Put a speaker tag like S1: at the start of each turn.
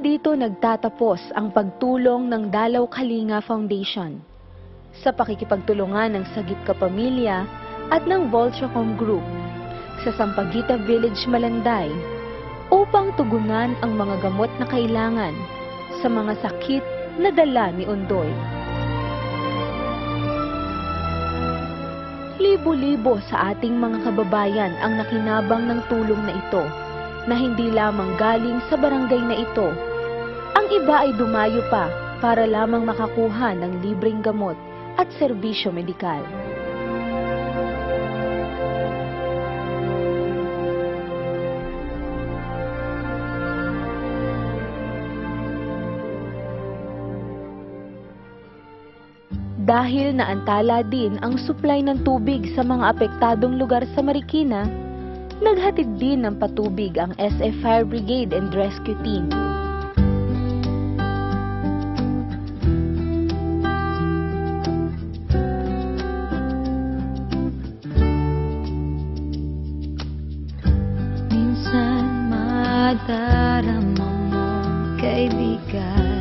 S1: dito nagtatapos ang pagtulong ng Dalaw Kalinga Foundation sa pakikipagtulungan ng Sagip Kapamilya at ng Voltracom Group sa Sampaguita Village, Malanday upang tugunan ang mga gamot na kailangan sa mga sakit na dala ni Undoy. Libo-libo sa ating mga kababayan ang nakinabang ng tulong na ito na hindi lamang galing sa barangay na ito. Ang iba ay dumayo pa para lamang makakuha ng libreng gamot at serbisyo medikal. Dahil naantala din ang supply ng tubig sa mga apektadong lugar sa Marikina, naghatid din ng patubig ang SF Fire Brigade and Rescue Team.
S2: Minsan madarama mo kaibigan,